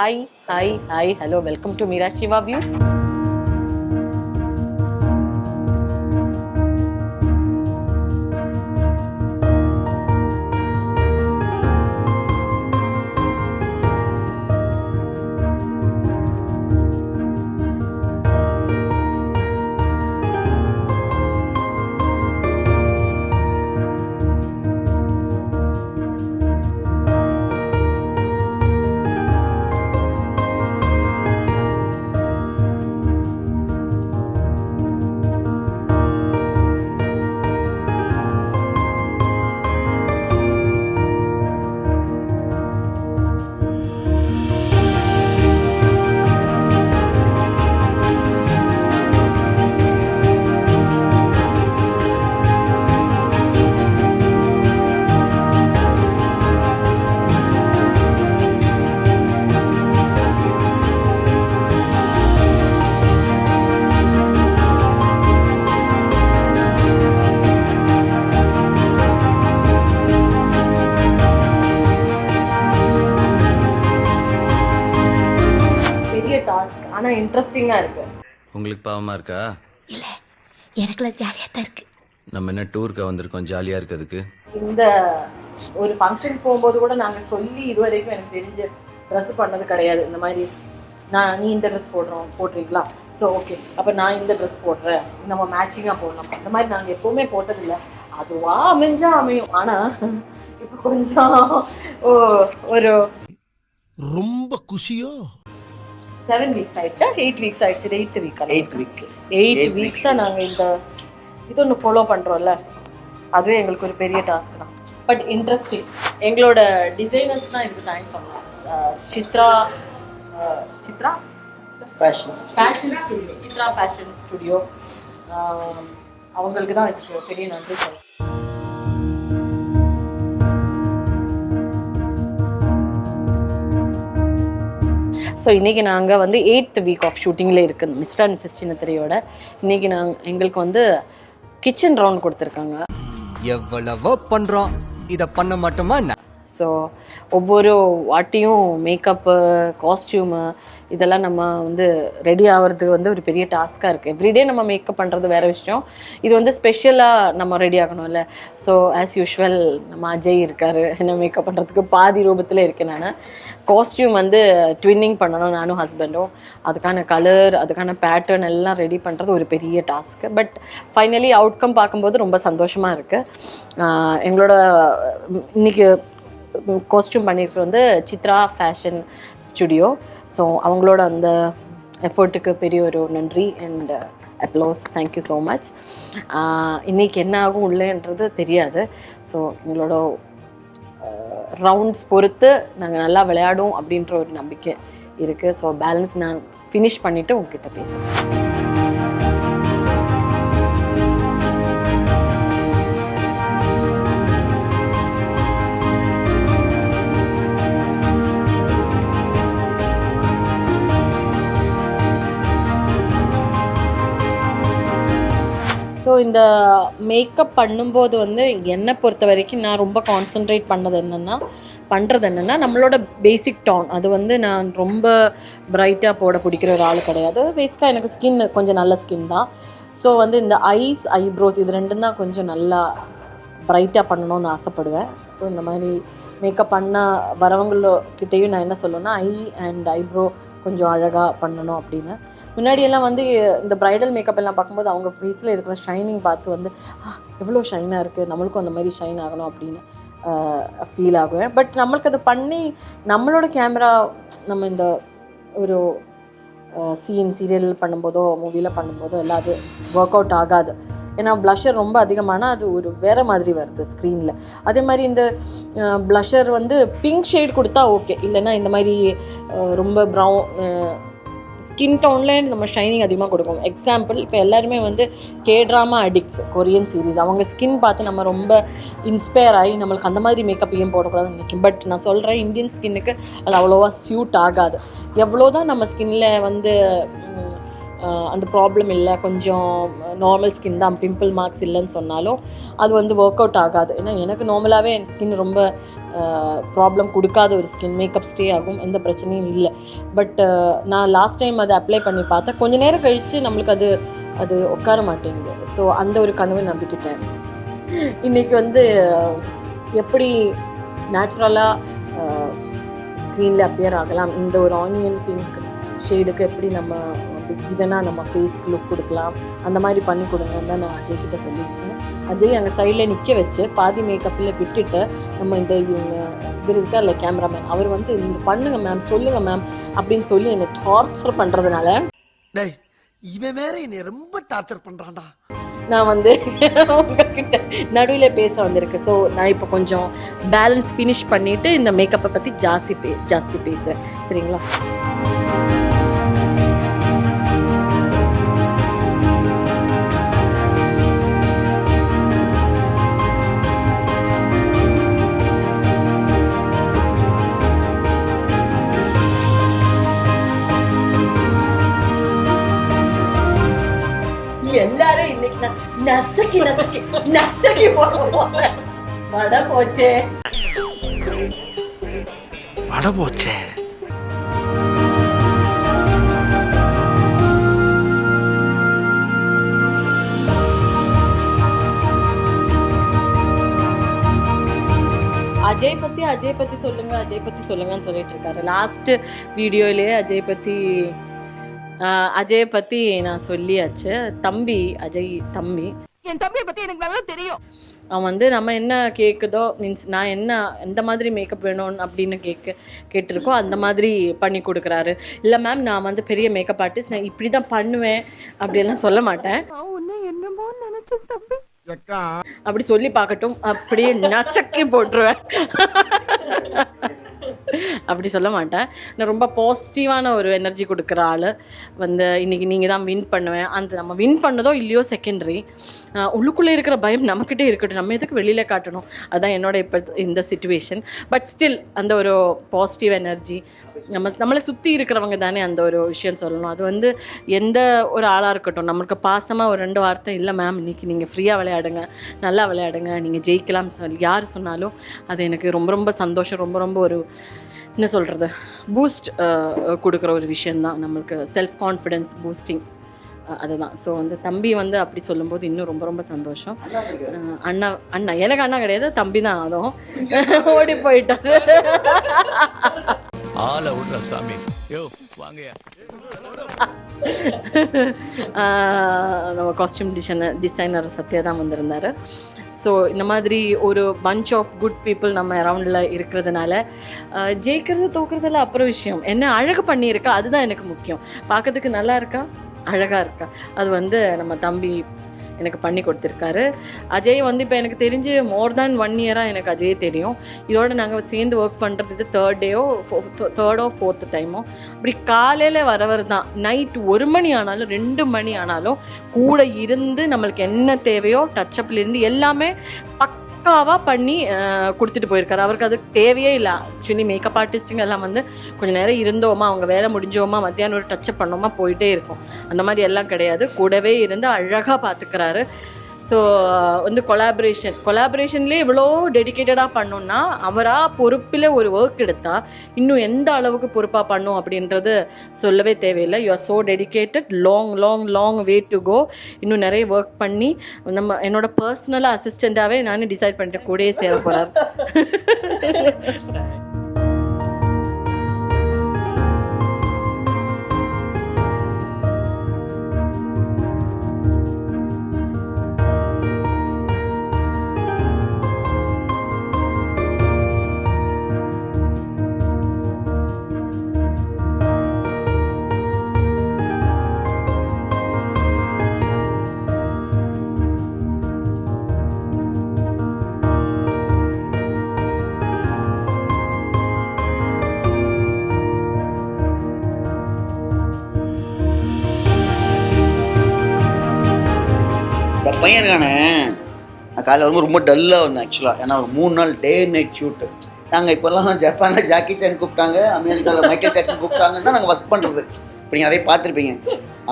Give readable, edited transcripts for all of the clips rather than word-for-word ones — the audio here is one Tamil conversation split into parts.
Hi, hello, welcome to Meera Shiva Views. Task ஆனா இன்ட்ரெஸ்டிங்கா இருக்கு. உங்களுக்கு பாவமா இருக்கா? இல்ல, எனக்குலாம் ஜாலியா தான் இருக்கு. நம்ம என்ன டூருக்கு வந்திருக்கோம் ஜாலியா இருக்கிறதுக்கு? இந்த ஒரு ஃபங்க்ஷன் போகும்போது கூட நாங்க சொல்லி இதுவரைக்கும் எனக்கு தெரிஞ்ச ட்ரெஸ் பண்ணது கிடையாது. இந்த மாதிரி நீ இந்த ட்ரெஸ் போடுறீங்களா, ஸோ ஓகே அப்போ நான் இந்த ட்ரெஸ் போடுறேன், நம்ம மேட்சிங்காக போடணும், அந்த மாதிரி நாங்கள் எப்போவுமே போட்டதில்லை. அதுவா அமையும். ஆனால் இப்போ கொஞ்சம் ஒரு ரொம்ப குஷியோ 7 வீக்ஸ் ஆயிடுச்சா 8 வீக்ஸ் ஆயிடுச்சு. 8 வீக்ஸாக நாங்கள் இது ஒன்று ஃபாலோ பண்ணுறோம்ல, அதுவே எங்களுக்கு ஒரு பெரிய டாஸ்க் தான். But interesting. எங்களோட டிசைனர்ஸ் தான் இதுக்கு தேங்க்ஸ் சொல்லலாம். சித்ரா ஃபேஷன் ஸ்டுடியோ, அவங்களுக்கு தான் இதுக்கு பெரிய நன்றி சொல்லலாம். ஸோ இன்றைக்கி நாங்கள் வந்து 8th வீக் ஆஃப் ஷூட்டிங்கில் இருக்குது மிஸ்டர் அண்ட் மிஸ்ஸஸ் சின்னத்திரையோட. இன்றைக்கி எங்களுக்கு வந்து கிச்சன் ரவுண்ட் கொடுத்துருக்காங்க. எவ்வளவோ பண்ணுறோம், இதை பண்ண மாட்டோமா என்ன? ஸோ ஒவ்வொரு வாட்டியும் மேக்கப்பு, காஸ்டியூமு இதெல்லாம் நம்ம வந்து ரெடி ஆகிறதுக்கு வந்து ஒரு பெரிய டாஸ்க்காக இருக்குது. எவ்ரிடே நம்ம மேக்கப் பண்ணுறது வேறு விஷயம், இது வந்து ஸ்பெஷலாக நம்ம ரெடி ஆகணும்ல. ஸோ ஆஸ் யூஷுவல் நம்ம அஜய் இருக்கார், என்ன மேக்கப் பண்ணுறதுக்கு பாதி ரூபத்தில் இருக்கேன். நான் காஸ்டியூம் வந்து ட்வின்னிங் பண்ணணும், நானும் ஹஸ்பண்டும். அதுக்கான கலர், அதுக்கான பேட்டர்ன் எல்லாம் ரெடி பண்ணுறது ஒரு பெரிய டாஸ்க்கு. பட் ஃபைனலி அவுட்கம் பார்க்கும்போது ரொம்ப சந்தோஷமாக இருக்குது. எங்களோட இன்றைக்கி காஸ்டியூம் பண்ணியிருக்கிறது வந்து சித்ரா ஃபேஷன் ஸ்டுடியோ. ஸோ அவங்களோட அந்த எஃபர்ட்டுக்கு பெரிய ஒரு நன்றி and applause. Thank you so much. இன்றைக்கி என்ன ஆகும் உள்ளேன்றது தெரியாது. ஸோ எங்களோட ரவுண்ட்ஸ் பொறுத்து நாங்கள் நல்லா விளையாடும் அப்படின்ற ஒரு நம்பிக்கை இருக்குது. ஸோ பேலன்ஸ் நான் ஃபினிஷ் பண்ணிவிட்டு உங்ககிட்ட பேசுகிறேன். ஸோ இந்த மேக்கப் பண்ணும்போது வந்து என்னை பொறுத்த வரைக்கும் நான் ரொம்ப கான்சன்ட்ரேட் பண்ணுறது என்னென்னா நம்மளோட பேசிக் டோன். அது வந்து நான் ரொம்ப பிரைட்டாக போட பிடிக்கிற ஒரு ஆள் கிடையாது. பேசிக்காக எனக்கு ஸ்கின் கொஞ்சம் நல்ல ஸ்கின் தான். ஸோ வந்து இந்த ஐஸ், ஐப்ரோஸ் இது ரெண்டும் தான் கொஞ்சம் நல்லா பிரைட்டாக பண்ணணும்னு ஆசைப்படுவேன். ஸோ இந்த மாதிரி மேக்கப் பண்ண வரவங்கக்கிட்டேயும் நான் என்ன சொல்லுவேன்னா, ஐ அண்ட் ஐப்ரோ கொஞ்சம் அழகாக பண்ணணும் அப்படின்னு. முன்னாடியெல்லாம் வந்து இந்த ப்ரைடல் மேக்கப் எல்லாம் பார்க்கும்போது அவங்க ஃபேஸில் இருக்கிற ஷைனிங் பார்த்து வந்து எவ்வளோ ஷைனாக இருக்குது, நம்மளுக்கும் அந்த மாதிரி ஷைன் ஆகணும் அப்படின்னு ஃபீல் ஆகுவேன். பட் நம்மளுக்கு அதை பண்ணி நம்மளோட கேமரா நம்ம இந்த ஒரு சீரியல் பண்ணும்போதோ மூவியில் பண்ணும்போதோ எல்லாம் அது ஒர்க் அவுட் ஆகாது. ஏன்னா ப்ளஷர் ரொம்ப அதிகமானால் அது ஒரு வேறு மாதிரி வருது ஸ்க்ரீனில். அதே மாதிரி இந்த ப்ளஷர் வந்து பிங்க் ஷேட் கொடுத்தா ஓகே, இல்லைன்னா இந்த மாதிரி ரொம்ப ப்ரௌன் ஸ்கின் டோனில் நம்ம ஷைனிங் அதிகமாக கொடுக்கும். எக்ஸாம்பிள், இப்போ எல்லாருமே வந்து K-drama அடிக்ட்ஸ், கொரியன் சீரீஸ், அவங்க ஸ்கின் பார்த்து நம்ம ரொம்ப இன்ஸ்பயர் ஆகி நம்மளுக்கு அந்த மாதிரி மேக்கப் ஏன் போடக்கூடாதுன்னு நினைக்கும். பட் நான் சொல்கிறேன், இந்தியன் ஸ்கின்னுக்கு அது அவ்வளோவா சூட் ஆகாது. எவ்வளோ தான் நம்ம ஸ்கின்னில் வந்து அந்த ப்ராப்ளம் இல்லை, கொஞ்சம் நார்மல் ஸ்கின் தான், பிம்பிள் மார்க்ஸ் இல்லைன்னு சொன்னாலும் அது வந்து ஒர்க் அவுட் ஆகாது. ஏன்னா எனக்கு நார்மலாகவே என் ஸ்கின் ரொம்ப ப்ராப்ளம் கொடுக்காத ஒரு ஸ்கின், மேக்கப் ஸ்டே ஆகும், எந்த பிரச்சனையும் இல்லை. பட் நான் லாஸ்ட் டைம் அதை அப்ளை பண்ணி பார்த்தேன், கொஞ்சம் நேரம் கழித்து நம்மளுக்கு அது உட்கார மாட்டேங்குது. ஸோ அந்த ஒரு கனவை நம்பிக்கிட்டேன். இன்றைக்கி வந்து எப்படி நேச்சுரலாக ஸ்க்ரீனில் அப்பியர் ஆகலாம், இந்த ஒரு ஆனியன் பிங்க் ஷேடுக்கு எப்படி நம்ம வந்து ஈவனாக நம்ம ஃபேஸ்க்கு லுக் கொடுக்கலாம், அந்த மாதிரி பண்ணி கொடுங்கன்னு தான் நான் அஜய் கிட்டே சொல்லியிருக்கேன். அஜய் அங்கே சைடில் நிற்க வச்சு பாதி மேக்கப்பில் விட்டுட்டு நம்ம இந்த இவர் இருக்கார் இல்லை கேமராமேன், அவர் வந்து நீங்கள் பண்ணுங்கள் மேம், சொல்லுங்கள் மேம் அப்படின்னு சொல்லி என்னை டார்ச்சர் பண்ணுறதுனால டேய் இவன் வேற என்னை ரொம்ப டார்ச்சர் பண்றான்டா. நான் வந்து உங்ககிட்ட நடுவில் பேச வந்திருக்கேன். ஸோ நான் இப்போ கொஞ்சம் பேலன்ஸ் ஃபினிஷ் பண்ணிவிட்டு இந்த மேக்கப்பை பற்றி ஜாஸ்தி பேசுகிறேன், சரிங்களா? எல்லாரும் இன்னைக்கு நசக்கி போடுவோம். வட போச்சே. அஜய் பத்தி சொல்லுங்கன்னு சொல்லிட்டு இருக்காரு. லாஸ்ட் வீடியோலயே அஜய் பத்தி நான் சொல்லியாச்சு. அஜய் தம்பி, என் தம்பியை பத்தி எனக்கு நல்லா தெரியும். அவன் வந்து நம்ம என்ன கேட்குதோ, மீன்ஸ் நான் என்ன எந்த மாதிரி மேக்கப் வேணும் அப்படின்னு கேட்டிருக்கோ அந்த மாதிரி பண்ணி கொடுக்குறாரு. இல்லை மேம் நான் வந்து பெரிய மேக்கப் ஆர்டிஸ்ட், நான் இப்படி தான் பண்ணுவேன் அப்படியெல்லாம் சொல்ல மாட்டேன். என்னமோ நினைச்சேன் தம்பி அப்படி சொல்லி பார்க்கட்டும், அப்படியே நசக்கி போட்டுருவேன். அப்படி சொல்ல மாட்டேன். நான் ரொம்ப பாசிட்டிவான ஒரு எனர்ஜி கொடுக்குற ஆள். வந்து இன்றைக்கி நீங்கள் தான் வின் பண்ணுவேன், அந்த நம்ம வின் பண்ணதோ இல்லையோ செகண்டரி, உள்ளுக்குள்ளே இருக்கிற பயம் நம்மக்கிட்டே இருக்கட்டும், நம்ம எதுக்கு வெளியில் காட்டணும், அதுதான் என்னோட இப்போ இந்த சிச்சுவேஷன். பட் ஸ்டில் அந்த ஒரு பாசிட்டிவ் எனர்ஜி, நம்மளை சுற்றி இருக்கிறவங்க தானே அந்த ஒரு விஷயம் சொல்லணும். அது வந்து எந்த ஒரு ஆளாக இருக்கட்டும், நம்மளுக்கு பாசமாக ஒரு 2 வார்த்தை, இல்லை மேம் இன்றைக்கி நீங்கள் ஃப்ரீயாக விளையாடுங்க, நல்லா விளையாடுங்க, நீங்கள் ஜெயிக்கலாம்னு சொல்லி யார் சொன்னாலும் அது எனக்கு ரொம்ப ரொம்ப சந்தோஷம், ரொம்ப ஒரு என்ன சொல்கிறது பூஸ்ட் கொடுக்குற ஒரு விஷயந்தான், நம்மளுக்கு செல்ஃப் கான்ஃபிடென்ஸ் பூஸ்டிங், அதுதான். ஸோ வந்து தம்பி வந்து அப்படி சொல்லும்போது இன்னும் ரொம்ப சந்தோஷம். அண்ணா எனக்கு அண்ணா கிடையாது, தம்பி தான், அதுவும் ஓடி போயிட்டாரு. ஆளை விடுற சாமி, யோ வாங்கயா. நம்ம காஸ்டியூம் டிசைனர் சத்யா தான் வந்திருந்தார். ஸோ இந்த மாதிரி ஒரு பஞ்ச் ஆஃப் குட் பீப்புள் நம்ம அரவுண்டில் இருக்கிறதுனால ஜெயிக்கிறது தோக்குறதுல அப்புறம் விஷயம், என்ன அழகு பண்ணியிருக்கா அதுதான் எனக்கு முக்கியம். பார்க்கறதுக்கு நல்லா இருக்கா, அழகாக இருக்கா, அது வந்து நம்ம தம்பி எனக்கு பண்ணி கொடுத்துருக்காரு. அஜய் வந்து இப்போ எனக்கு தெரிஞ்சு மோர் தேன் 1 இயராக எனக்கு அஜய் தெரியும். இதோட நாங்கள் சேர்ந்து ஒர்க் பண்ணுறது இது 3rd or 4th டைமோ. அப்படி காலையில் வரவர் தான், நைட் 1 மணி ஆனாலும் 2 மணி ஆனாலும் கூட இருந்து நம்மளுக்கு என்ன தேவையோ டச்சப்லேருந்து எல்லாமே பக்காவாக பண்ணி கொடுத்துட்டு போயிருக்காரு. அவருக்கு அது தேவையே இல்லை. ஆக்சுவலி மேக்கப் ஆர்டிஸ்ட்டுங்க எல்லாம் வந்து கொஞ்சம் நேரம் இருந்தோமா, அவங்க வேலை முடிஞ்சோமா, மத்தியானம் ஒரு டச்சப் பண்ணோமா போயிட்டே இருக்கும். அந்த மாதிரி எல்லாம் கிடையாது, கூடவே இருந்து அழகாக பார்த்துக்கிறாரு. ஸோ வந்து கொலாபரேஷன்லேயே இவ்வளோ டெடிக்கேட்டடாக பண்ணோன்னா, அவராக பொறுப்பில் ஒரு ஒர்க் எடுத்தால் இன்னும் எந்த அளவுக்கு பொறுப்பாக பண்ணும் அப்படின்றது சொல்லவே தேவையில்லை. You are so dedicated, long way to go. இன்னும் நிறைய ஒர்க் பண்ணி நம்ம என்னோட பர்சனலாக அசிஸ்டண்ட்டாகவே நானே டிசைட் பண்ணிட்டு கூடயே சேர போகிறார். பையன் இருக்கானே, நான் காலையில் வரும்போது ரொம்ப டல்லாக வந்தேன் ஆக்சுவலாக. ஏன்னா ஒரு 3 நாள் டே நைட் ஷூட்டு. நாங்கள் இப்போல்லாம் ஜப்பானில் ஜாக்கி சான் கூப்பிட்டாங்க, அமெரிக்காவில் மைக்கேல் ஜாக்சன் கூப்பிட்டாங்கன்னா நாங்கள் ஒர்க் பண்ணுறது. இப்போ நீங்கள் நிறைய பார்த்துருப்பீங்க.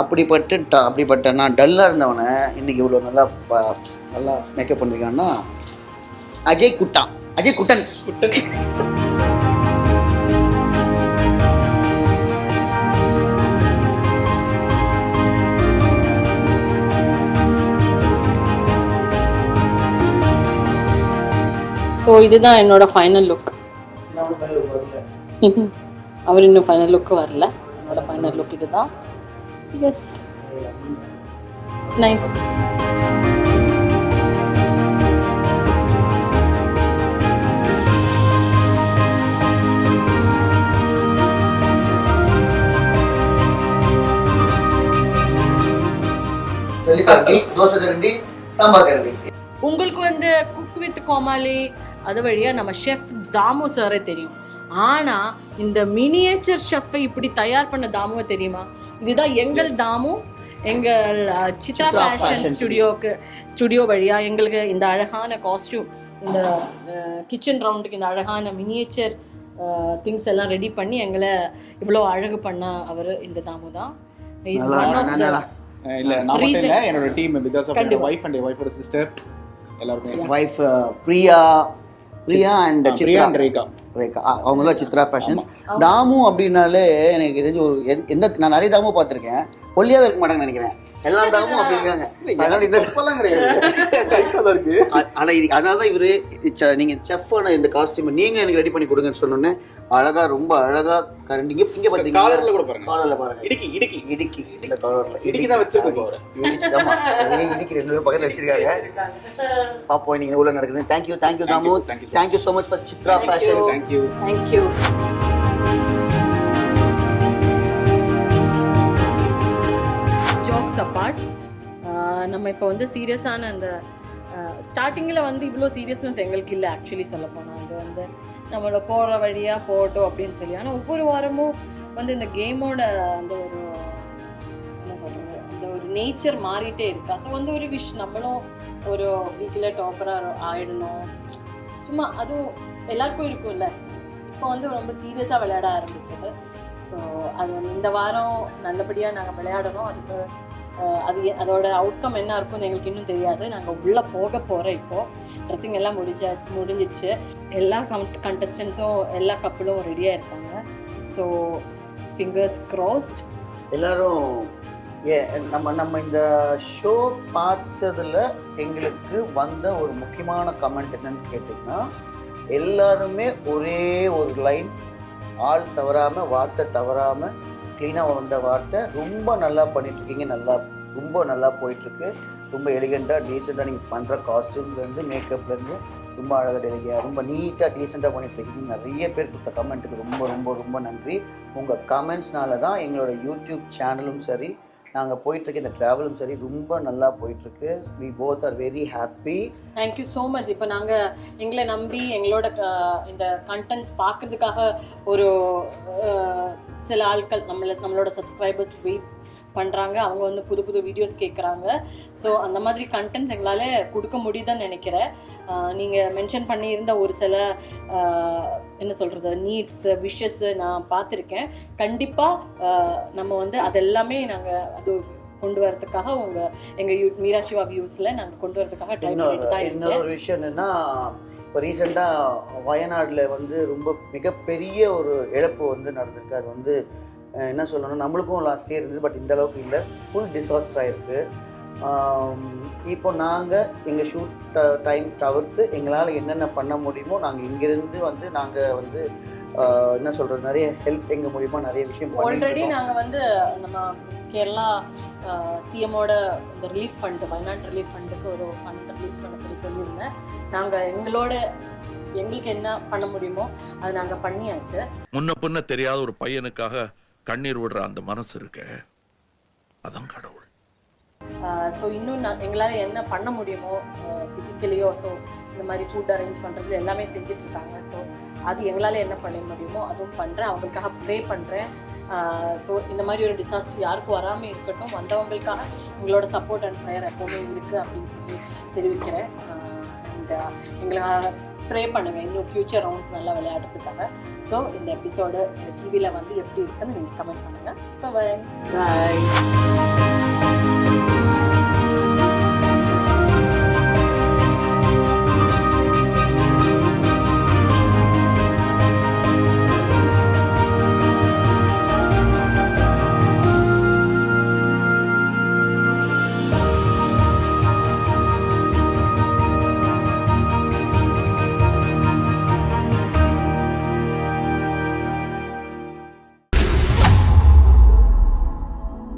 அப்படிப்பட்ட நான் டல்லாக இருந்தவனை இன்னைக்கு இவ்வளோ நல்லா மேக்கப் பண்ணிருக்கான்னா அஜய் குட்டன். ஸோ இதுதான் என்னோட ஃபைனல் லுக். அவர் இன்னும் ஃபைனல் லுக்கு வரல. என்னோட ஃபைனல் லுக் இதுதான். Yes, it's nice. தோசை கரண்டி, சாம்பார் கரண்டி. உங்களுக்கு வந்து குக் வித் கோமாளி அது வழியாக நம்ம ஷெஃப் தாமு சாரே தெரியும். ஆனால் இந்த மினியேச்சர் ஷெஃப்பை இப்படி தயார் பண்ண தாமுவை தெரியுமா? இதுதான் எங்கள் தாமு. எங்கள் சித்ரா ஃபேஷன் ஸ்டுடியோ வழியாக எங்களுக்கு இந்த அழகான காஸ்டியூம், இந்த கிச்சன் ரவுண்டுக்கு இந்த அழகான மினியேச்சர் திங்ஸ் எல்லாம் ரெடி பண்ணி எங்களை இவ்வளோ அழகு பண்ண அவர் இந்த தாமு தான். என்னோட team, because of my wife and my wife's sister, எல்லாரும் வைஃப் பிரியா அண்ட் ரேகா அவங்களாம் சித்ரா ஃபேஷன்ஸ். தாமு அப்படின்னாலே எனக்கு தெரிஞ்சு ஒரு நான் நிறைய தாமு பார்த்துருக்கேன். ஒல்லியாவே இருக்க மாட்டாங்கன்னு நினைக்கிறேன். எல்லா தாமும் அப்படி இருக்காங்க. அதனால இந்த அதனாலதான் இவரு நீங்க செஃப்பான இந்த காஸ்டியூம் நீங்க எனக்கு ரெடி பண்ணி கொடுங்கன்னு சொன்னோன்னே அழகா, ரொம்ப அழகா கரண்டிங்க. இங்க பாத்தீங்கன்னா காலர்ல கூட பாருங்க, காலர்ல பாருங்க, இடுக்கி இந்த காலர்ல இடுக்கி தான் வச்சிருக்கோம். இடுக்கி 2 பேர் பக்கத்துல வச்சிருக்காங்க. பாப்போம் நீங்க உள்ள நடக்குது. Thank you Damu. Thank you so much for Chitra Fashions. Thank you. Jokes apart, நம்ம இப்போ வந்து சீரியஸான அந்த ஸ்டார்டிங்கில் வந்து இவ்வளோ சீரியஸ்னஸ் எங்களுக்கு இல்லை. ஆக்சுவலி சொல்ல போனால் அது வந்து நம்மளோட போகிற வழியாக போகட்டும் அப்படின்னு சொல்லி. ஆனால் ஒவ்வொரு வாரமும் வந்து இந்த கேமோட அந்த ஒரு என்ன சொல்கிறது, அந்த ஒரு நேச்சர் மாறிட்டே இருக்கா. ஸோ வந்து ஒரு நம்மளும் ஒரு வீக்கில் டாப்பராக ஆகிடணும், சும்மா அதுவும் எல்லாருக்கும் இருக்கும்ல. இப்போ வந்து ரொம்ப சீரியஸாக விளையாட ஆரம்பிச்சது. ஸோ அது வந்து இந்த வாரம் நல்லபடியாக நாங்கள் விளையாடணும். அதுக்கு அதோட அவுட்கம் என்ன இருக்கும்னு எங்களுக்கு இன்னும் தெரியாது. நாங்கள் உள்ளே போக போகிறோம். இப்போது ட்ரெஸ்ஸிங் எல்லாம் முடிஞ்சிச்சு. எல்லா கண்டஸ்டன்ஸும் எல்லா கப்பலும் ரெடியாக இருக்காங்க. So fingers crossed. எல்லாரும் நம்ம இந்த ஷோ பார்த்ததில் எங்களுக்கு வந்த ஒரு முக்கியமான கமெண்ட் என்னன்னு கேட்டிங்கன்னா, எல்லாருமே ஒரே ஒரு லைன், ஆள் தவறாமல் வார்த்தை தவறாமல் க்ளீனாக வந்த வார்த்தை, ரொம்ப நல்லா பண்ணிட்டுருக்கீங்க, ரொம்ப நல்லா போயிட்டுருக்கு, ரொம்ப எலிகெண்ட்டாக டீசெண்டாக நீங்கள் பண்ணுற காஸ்டியூம்லேருந்து மேக்கப்லேருந்து ரொம்ப அழகாக டெலிகையாக ரொம்ப நீட்டாக டீசெண்டாக பண்ணிட்டுருக்கீங்க. நிறைய பேர் கொடுத்த கமெண்ட்டுக்கு ரொம்ப ரொம்ப ரொம்ப நன்றி. உங்கள் கமெண்ட்ஸ்னால தான் எங்களோட யூடியூப் சேனலும் சரி, நாங்கள் போயிட்டுருக்க இந்த ட்ராவலும் சரி ரொம்ப நல்லா போயிட்டுருக்கு. We both are very happy. Thank you so much. இப்போ நாங்கள் எங்களை நம்பி எங்களோட இந்த கண்டென்ட்ஸ் பார்க்குறதுக்காக ஒரு சில ஆட்கள் நம்மளோட சப்ஸ்கிரைபர்ஸ் வெயிட் பண்ணுறாங்க. அவங்க வந்து புது புது வீடியோஸ் கேட்குறாங்க. ஸோ அந்த மாதிரி கண்டென்ட்ஸ் எங்களால் கொடுக்க முடியுதுன்னு நினைக்கிறேன். நீங்கள் மென்ஷன் பண்ணியிருந்த ஒரு சில என்ன சொல்கிறது நீட்ஸ் விஷஸ்ஸு நான் பார்த்துருக்கேன். கண்டிப்பாக நம்ம வந்து அதெல்லாமே நாங்கள் அது கொண்டு வரதுக்காக எங்கள் மீரா சிவா வியூஸில் நாங்கள் கொண்டு வரதுக்காக ட்ரை பண்ணிட்டு தான் இருக்கோம். இன்னொரு விஷயம் என்னென்னா, இப்போ ரீசெண்டாக வயநாட்டில் வந்து ரொம்ப மிகப்பெரிய ஒரு இழப்பு வந்து நடந்திருக்கு. அது வந்து என்ன சொல்லணும், நம்மளுக்கும் லாஸ்ட் இயர் இருந்தது, பட் இந்த அளவுக்கு இல்லை, ஃபுல் டிசாஸ்டராக இருக்குது. இப்போ நாங்கள் எங்கள் ஷூட் டைம் தவிர்த்து எங்களால் என்னென்ன பண்ண முடியுமோ நாங்கள் இங்கேருந்து வந்து நாங்கள் வந்து என்ன சொல்கிறது, நிறைய ஹெல்ப் எங்கள் மூலிமா நிறைய விஷயம் ஆல்ரெடி நாங்கள் வந்து நம்ம கேரளா சிஎம்மோட இந்த ரிலீஃப் ஃபண்டு, வயநாடு ரிலீஃப் ஃபண்டுக்கு ஒரு ஃபண்ட் ரிலீஸ் பண்ண சொல்லியிருந்தேன். நாங்கள் எங்களுக்கு என்ன பண்ண முடியுமோ அது நாங்கள் பண்ணியாச்சு. முன்ன பின்ன தெரியாத ஒரு பையனுக்காக கண்ணீர் விடுற அந்த மனசு இருக்கு, அதான் கடவுள். ஸோ இன்னும் எங்களால் என்ன பண்ண முடியுமோ ஃபிசிக்கலியோ, ஸோ இந்த மாதிரி ஃபுட் அரேஞ்ச் பண்ணுறது எல்லாமே செஞ்சிட்ருக்காங்க. ஸோ அது எங்களால் என்ன பண்ண முடியுமோ அதுவும் பண்ணுறேன். அவங்களுக்காக ப்ரே பண்ணுறேன். ஸோ இந்த மாதிரி ஒரு டிசாஸ்டர் யாருக்கும் வராமல் இருக்கட்டும். வந்தவங்களுக்காக எங்களோட சப்போர்ட் அண்ட் ப்ரேயர் எப்போவுமே இருக்குது அப்படின்னு சொல்லி தெரிவிக்கிறேன். அண்ட் எங்களுக்காக ப்ரே பண்ணுங்க இன்னும் ஃபியூச்சர் ரவுண்ட்ஸ் நல்லா விளையாடுறதுக்காக. ஸோ இந்த எபிசோடு டிவியில் வந்து எப்படி இருக்குன்னு நீங்கள் கமெண்ட் பண்ணுங்கள். பாய்.